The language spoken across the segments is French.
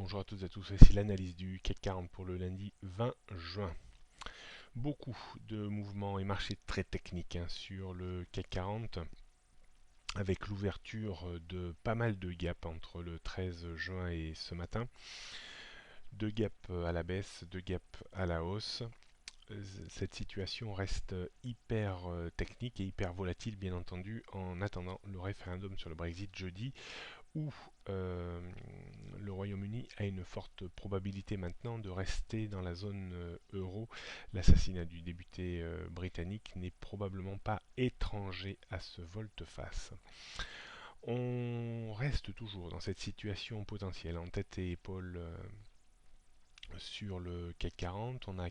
Bonjour à toutes et à tous, ici l'analyse du CAC 40 pour le lundi 20 juin. Beaucoup de mouvements et marchés très techniques sur le CAC 40, avec l'ouverture de pas mal de gaps entre le 13 juin et ce matin. Deux gaps à la baisse, deux gaps à la hausse. Cette situation reste hyper technique et hyper volatile, bien entendu, en attendant le référendum sur le Brexit jeudi, où le Royaume-Uni a une forte probabilité maintenant de rester dans la zone euro. L'assassinat du député britannique n'est probablement pas étranger à ce volte-face. On reste toujours dans cette situation potentielle en tête et épaule sur le CAC 40. On a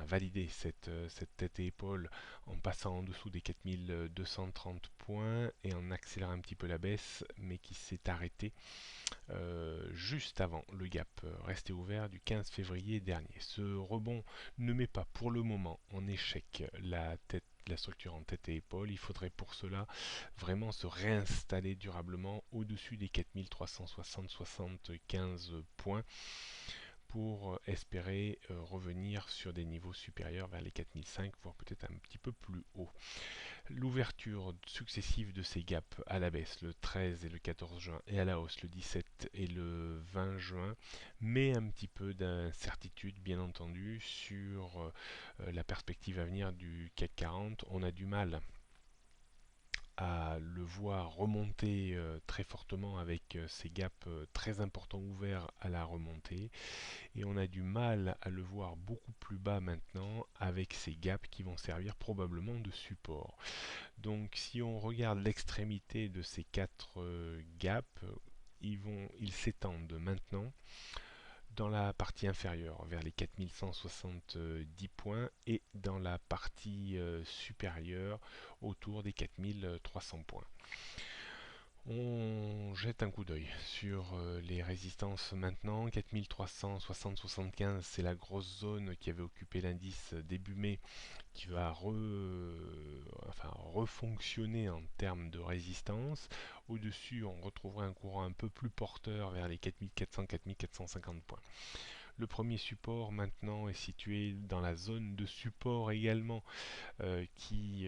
validé cette tête et épaule en passant en dessous des 4230 points et en accélérant un petit peu la baisse, mais qui s'est arrêté juste avant le gap resté ouvert du 15 février dernier. Ce rebond ne met pas pour le moment en échec la structure en tête et épaule. Il faudrait pour cela vraiment se réinstaller durablement au-dessus des 4360-75 points pour espérer revenir sur des niveaux supérieurs vers les 4005, voire peut-être un petit peu plus haut. L'ouverture successive de ces gaps à la baisse le 13 et le 14 juin et à la hausse le 17 et le 20 juin met un petit peu d'incertitude bien entendu sur la perspective à venir du CAC 40. On a du mal à le voir remonter très fortement avec ces gaps très importants ouverts à la remontée, et on a du mal à le voir beaucoup plus bas maintenant avec ces gaps qui vont servir probablement de support. Donc si on regarde l'extrémité de ces quatre gaps, ils s'étendent maintenant dans la partie inférieure vers les 4170 points et dans la partie supérieure autour des 4300 points. On jette un coup d'œil sur les résistances maintenant. 4360-75, c'est la grosse zone qui avait occupé l'indice début mai, qui va refonctionner en termes de résistance. Au-dessus, on retrouvera un courant un peu plus porteur vers les 4400-4450 points. Le premier support maintenant est situé dans la zone de support également qui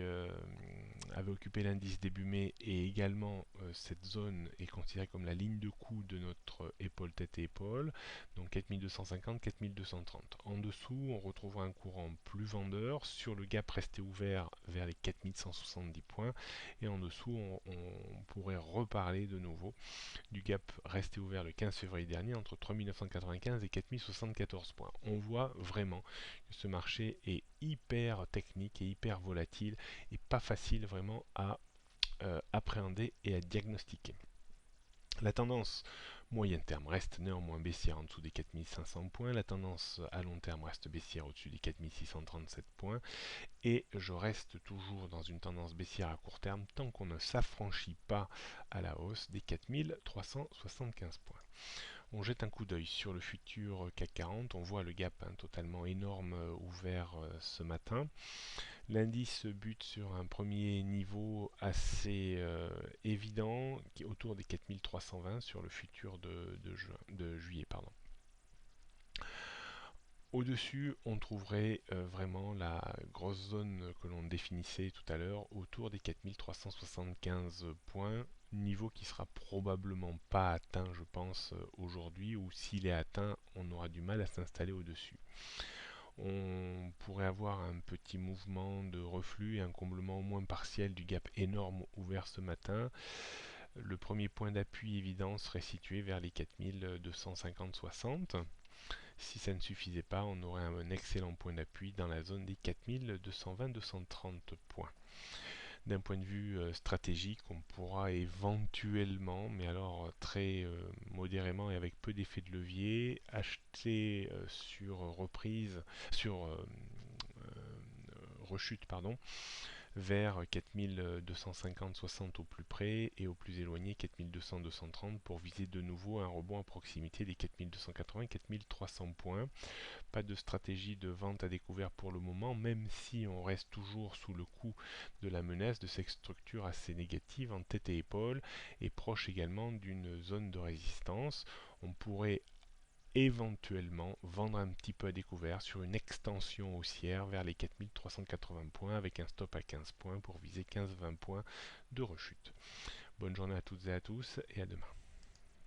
avait occupé l'indice début mai, et également cette zone est considérée comme la ligne de coup de notre épaule tête et épaule, donc 4250-4230. En dessous, on retrouvera un courant plus vendeur sur le gap resté ouvert vers les 4170 points, et en dessous, on pourrait reparler de nouveau du gap resté ouvert le 15 février dernier entre 3995 et 4074 points. On voit vraiment que ce marché est hyper technique et hyper volatile et pas facile vraiment à appréhender et à diagnostiquer. La tendance moyen terme reste néanmoins baissière en dessous des 4500 points, la tendance à long terme reste baissière au-dessus des 4637 points, et je reste toujours dans une tendance baissière à court terme tant qu'on ne s'affranchit pas à la hausse des 4375 points. On jette un coup d'œil sur le futur CAC 40, on voit le gap totalement énorme ouvert ce matin. L'indice bute sur un premier niveau assez évident, qui est autour des 4320 sur le futur de juillet. Au-dessus, on trouverait vraiment la grosse zone que l'on définissait tout à l'heure, autour des 4375 points, niveau qui sera probablement pas atteint, je pense, aujourd'hui, ou s'il est atteint, on aura du mal à s'installer au-dessus. On pourrait avoir un petit mouvement de reflux et un comblement au moins partiel du gap énorme ouvert ce matin. Le premier point d'appui évident serait situé vers les 4250-60. Si ça ne suffisait pas, on aurait un excellent point d'appui dans la zone des 4220-230 points. D'un point de vue stratégique, on pourra éventuellement, mais alors très modérément et avec peu d'effet de levier, acheter sur reprise, sur rechute, pardon, vers 4250-60 au plus près et au plus éloigné 4200-230 pour viser de nouveau un rebond à proximité des 4280-4300 points. Pas de stratégie de vente à découvert pour le moment, même si on reste toujours sous le coup de la menace de cette structure assez négative en tête et épaule et proche également d'une zone de résistance. On pourrait éventuellement vendre un petit peu à découvert sur une extension haussière vers les 4380 points avec un stop à 15 points pour viser 15-20 points de rechute. Bonne journée à toutes et à tous et à demain.